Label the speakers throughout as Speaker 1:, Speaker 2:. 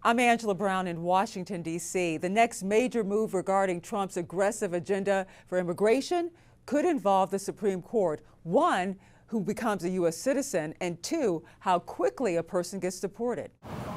Speaker 1: I'm Angela Brown in Washington, D.C. The next major move regarding Trump's aggressive agenda for immigration could involve the Supreme Court. One, who becomes a U.S. citizen, and two, how quickly a person gets deported.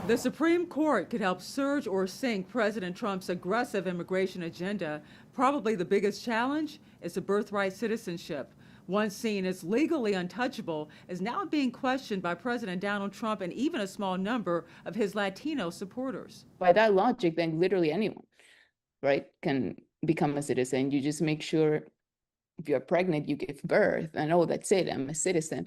Speaker 1: The Supreme Court could help surge or sink President Trump's aggressive immigration agenda. Probably the biggest challenge is the birthright citizenship. Once seen as legally untouchable, is now being questioned by President Donald Trump and even a small number of his Latino supporters.
Speaker 2: By that logic, then literally anyone, right, can become a citizen. You just make sure if you're pregnant, you give birth, and oh, that's it, I'm a citizen.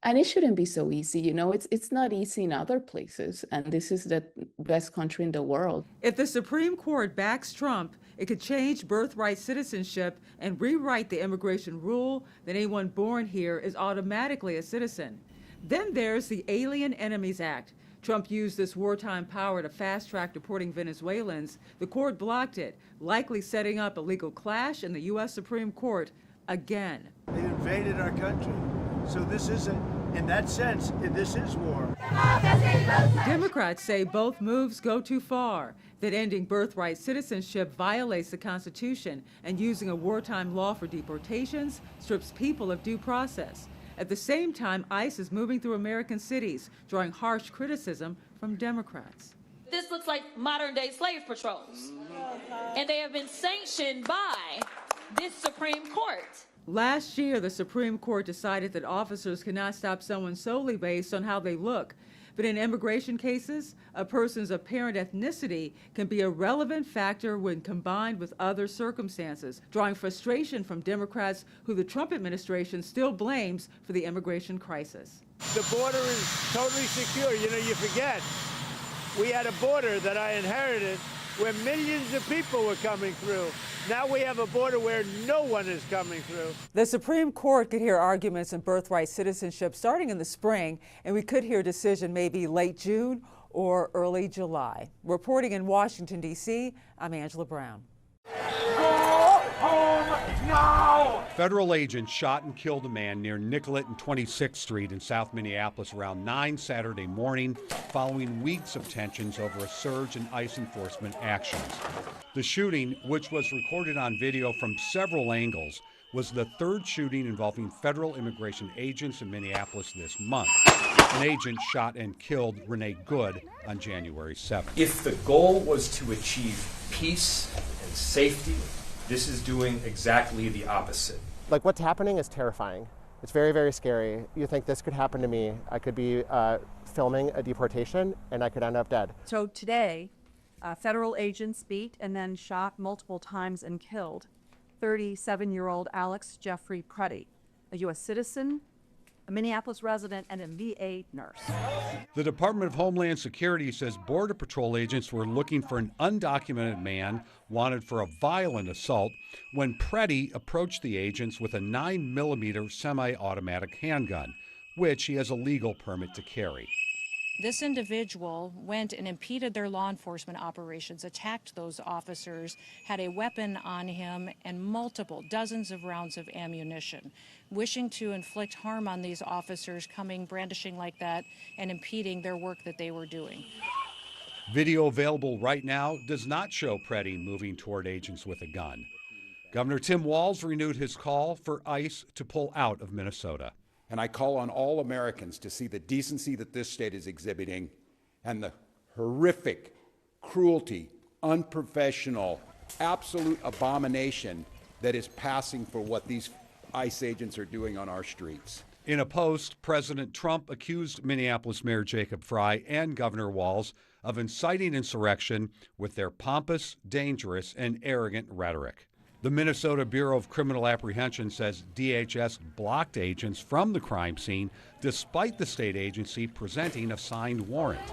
Speaker 2: And it shouldn't be so easy, you know, it's not easy in other places, and this is the best country in the world.
Speaker 1: If the Supreme Court backs Trump, it could change birthright citizenship and rewrite the immigration rule that anyone born here is automatically a citizen. Then there's the Alien Enemies Act. Trump used this wartime power to fast-track deporting Venezuelans. The court blocked it, likely setting up a legal clash in the U.S. Supreme Court again.
Speaker 3: They invaded our country. So this isn't, in that sense, this is war.
Speaker 1: Democrats say both moves go too far, that ending birthright citizenship violates the Constitution and using a wartime law for deportations strips people of due process. At the same time, ICE is moving through American cities, drawing harsh criticism from Democrats.
Speaker 4: This looks like modern-day slave patrols, and they have been sanctioned by this Supreme Court.
Speaker 1: Last year, the Supreme Court decided that officers cannot stop someone solely based on how they look. But in immigration cases, a person's apparent ethnicity can be a relevant factor when combined with other circumstances, drawing frustration from Democrats who the Trump administration still blames for the immigration crisis.
Speaker 3: The border is totally secure. You know, you forget, we had a border that I inherited where millions of people were coming through. Now we have a border where no one is coming through.
Speaker 1: The Supreme Court could hear arguments in birthright citizenship starting in the spring, and we could hear a decision maybe late June or early July. Reporting in Washington, D.C., I'm Angela Brown.
Speaker 5: Go home now!
Speaker 6: Federal agents shot and killed a man near Nicollet and 26th Street in South Minneapolis around 9 Saturday morning, following weeks of tensions over a surge in ICE enforcement actions. The shooting, which was recorded on video from several angles, was the third shooting involving federal immigration agents in Minneapolis this month. An agent shot and killed Renee Good on January 7th.
Speaker 7: If the goal was to achieve peace and safety, this is doing exactly the opposite.
Speaker 8: Like, what's happening is terrifying. It's very, very scary. You think this could happen to me. I could be filming a deportation and I could end up dead.
Speaker 9: So today, federal agents beat and then shot multiple times and killed 37-year-old Alex Jeffrey Pruddy, a U.S. citizen, a Minneapolis resident, and a VA nurse.
Speaker 6: The Department of Homeland Security says Border Patrol agents were looking for an undocumented man wanted for a violent assault when Pruddy approached the agents with a 9mm semi-automatic handgun, which he has a legal permit to carry.
Speaker 10: This individual went and impeded their law enforcement operations, attacked those officers, had a weapon on him, and multiple dozens of rounds of ammunition, wishing to inflict harm on these officers, coming brandishing like that and impeding their work that they were doing.
Speaker 6: Video available right now does not show Pruddy moving toward agents with a gun. Governor Tim Walz renewed his call for ICE to pull out of Minnesota.
Speaker 11: And I call on all Americans to see the decency that this state is exhibiting and the horrific cruelty, unprofessional, absolute abomination that is passing for what these ICE agents are doing on our streets.
Speaker 6: In a post, President Trump accused Minneapolis Mayor Jacob Frey and Governor Walz of inciting insurrection with their pompous, dangerous, and arrogant rhetoric. The Minnesota Bureau of Criminal Apprehension says DHS blocked agents from the crime scene despite the state agency presenting a signed warrant.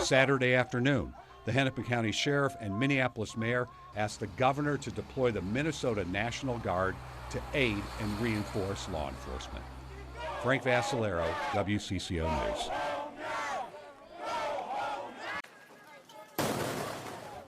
Speaker 6: Saturday afternoon, the Hennepin County Sheriff and Minneapolis Mayor asked the governor to deploy the Minnesota National Guard to aid and reinforce law enforcement. Frank Vassalero, WCCO News.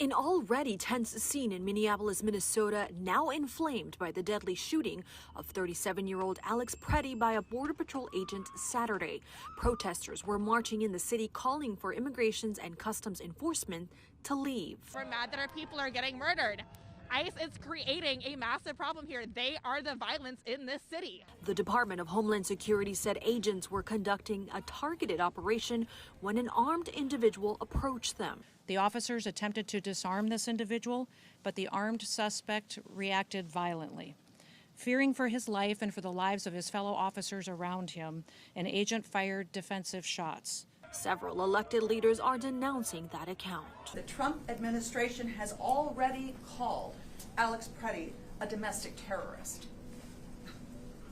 Speaker 12: An already tense scene in Minneapolis, Minnesota, now inflamed by the deadly shooting of 37-year-old Alex Preddy by a Border Patrol agent Saturday. Protesters were marching in the city calling for Immigrations and Customs Enforcement to leave.
Speaker 13: We're mad that our people are getting murdered. ICE is creating a massive problem here. They are the violence in this city.
Speaker 12: The Department of Homeland Security said agents were conducting a targeted operation when an armed individual approached them.
Speaker 10: The officers attempted to disarm this individual, but the armed suspect reacted violently. Fearing for his life and for the lives of his fellow officers around him, an agent fired defensive shots.
Speaker 12: Several elected leaders are denouncing that account.
Speaker 14: The Trump administration has already called Alex Preddy a domestic terrorist.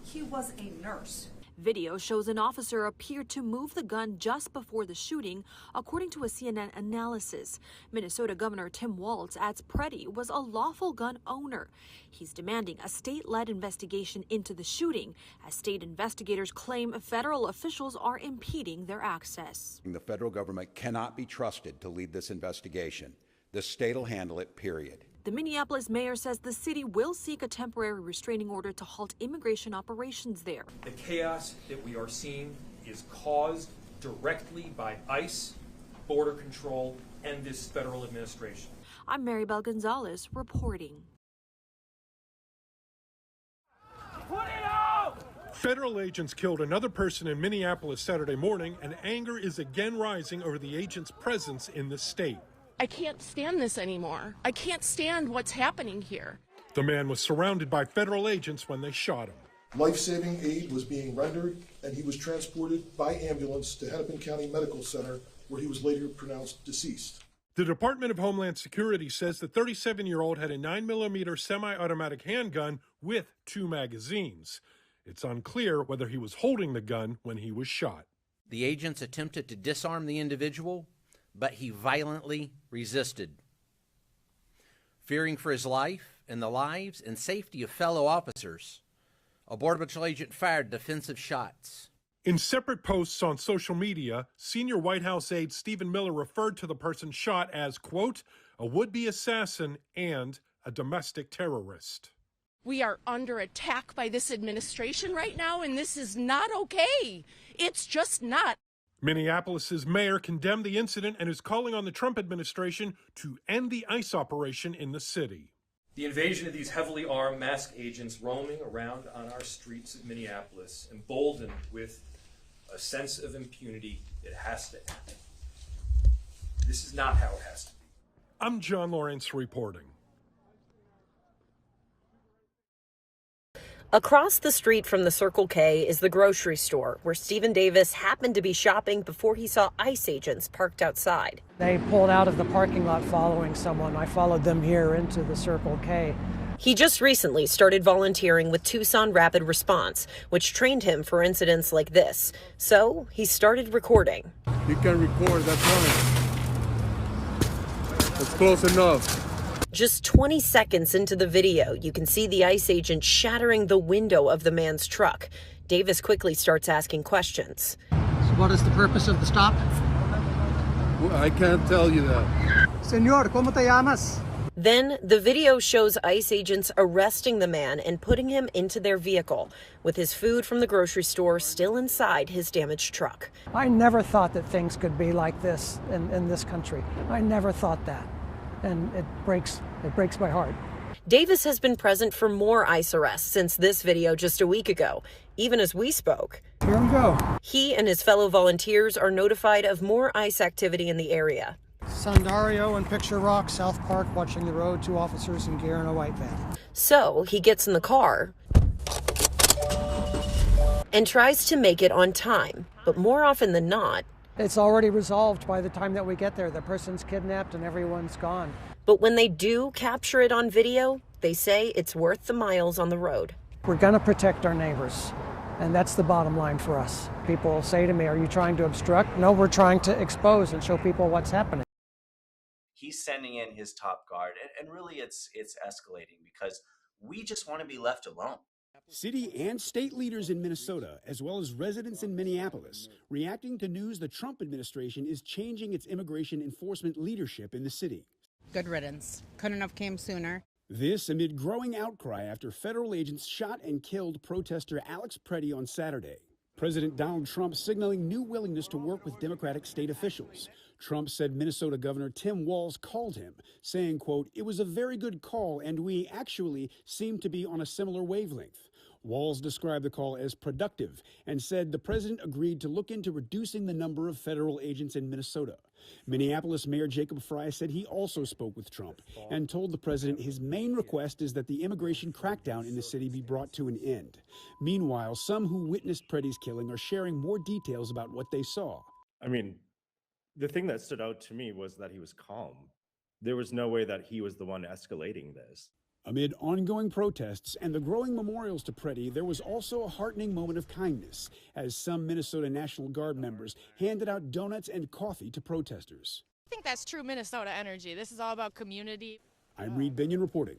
Speaker 14: He was a nurse.
Speaker 12: Video shows an officer appeared to move the gun just before the shooting, according to a CNN analysis. Minnesota Governor Tim Walz adds Preddy was a lawful gun owner. He's demanding a state-led investigation into the shooting, as state investigators claim federal officials are impeding their access.
Speaker 11: The federal government cannot be trusted to lead this investigation. The state will handle it, period.
Speaker 12: The Minneapolis mayor says the city will seek a temporary restraining order to halt immigration operations there.
Speaker 7: The chaos that we are seeing is caused directly by ICE, Border Control, and this federal administration.
Speaker 12: I'm Maribel Gonzalez reporting.
Speaker 5: Put it out!
Speaker 15: Federal agents killed another person in Minneapolis Saturday morning, and anger is again rising over the agents' presence in the state.
Speaker 13: I can't stand this anymore. I can't stand what's happening here.
Speaker 15: The man was surrounded by federal agents when they shot him.
Speaker 16: Life-saving aid was being rendered, and he was transported by ambulance to Hennepin County Medical Center, where he was later pronounced deceased.
Speaker 15: The Department of Homeland Security says the 37-year-old had a 9mm semi-automatic handgun with 2 magazines. It's unclear whether he was holding the gun when he was shot.
Speaker 17: The agents attempted to disarm the individual, but he violently resisted. Fearing for his life and the lives and safety of fellow officers, a Border Patrol agent fired defensive shots.
Speaker 15: In separate posts on social media, senior White House aide Stephen Miller referred to the person shot as, quote, a would-be assassin and a domestic terrorist.
Speaker 13: We are under attack by this administration right now, and this is not okay. It's just not.
Speaker 15: Minneapolis's mayor condemned the incident and is calling on the Trump administration to end the ICE operation in the city.
Speaker 7: The invasion of these heavily armed masked agents roaming around on our streets of Minneapolis, emboldened with a sense of impunity, it has to end. This is not how it has to be.
Speaker 15: I'm John Lawrence reporting.
Speaker 18: Across the street from the Circle K is the grocery store where Stephen Davis happened to be shopping before he saw ICE agents parked outside.
Speaker 19: They pulled out of the parking lot following someone. I followed them here into the Circle K.
Speaker 18: He just recently started volunteering with Tucson Rapid Response, which trained him for incidents like this. So he started recording.
Speaker 20: You can record, that's fine. That's close enough.
Speaker 18: Just 20 seconds into the video, you can see the ICE agent shattering the window of the man's truck. Davis quickly starts asking questions.
Speaker 19: So what is the purpose of the stop?
Speaker 20: Well, I can't tell you that.
Speaker 19: Señor, ¿cómo te llamas?
Speaker 18: Then the video shows ICE agents arresting the man and putting him into their vehicle, with his food from the grocery store still inside his damaged truck.
Speaker 19: I never thought that things could be like this in this country. I never thought that. And it breaks my heart.
Speaker 18: Davis has been present for more ICE arrests since this video just a week ago. Even as we spoke,
Speaker 19: here we go.
Speaker 18: He and his fellow volunteers are notified of more ICE activity in the area.
Speaker 19: Sandario and Picture Rock, South Park, watching the road, 2 officers in gear in a white van.
Speaker 18: So he gets in the car and tries to make it on time, but more often than not,
Speaker 19: it's already resolved by the time that we get there. The person's kidnapped and everyone's gone.
Speaker 18: But when they do capture it on video, they say it's worth the miles on the road.
Speaker 19: We're going to protect our neighbors, and that's the bottom line for us. People will say to me, are you trying to obstruct? No, we're trying to expose and show people what's happening.
Speaker 21: He's sending in his top guard, and really it's escalating because we just want to be left alone.
Speaker 22: City and state leaders in Minnesota, as well as residents in Minneapolis, reacting to news the Trump administration is changing its immigration enforcement leadership in the city.
Speaker 2: Good riddance. Couldn't have came sooner.
Speaker 22: This amid growing outcry after federal agents shot and killed protester Alex Preddy on Saturday. President Donald Trump signaling new willingness to work with Democratic state officials. Trump said Minnesota Governor Tim Walz called him, saying, quote, "It was a very good call, and we actually seem to be on a similar wavelength." Walz described the call as productive and said the president agreed to look into reducing the number of federal agents in Minnesota. Minneapolis Mayor Jacob Frey said he also spoke with Trump and told the president his main request is that the immigration crackdown in the city be brought to an end. Meanwhile, some who witnessed Preddy's killing are sharing more details about what they saw.
Speaker 4: I mean, the thing that stood out to me was that he was calm. There was no way that he was the one escalating this.
Speaker 22: Amid ongoing protests and the growing memorials to Preddy, there was also a heartening moment of kindness as some Minnesota National Guard members handed out donuts and coffee to protesters.
Speaker 23: I think that's true Minnesota energy. This is all about community.
Speaker 22: I'm Reed Binion reporting.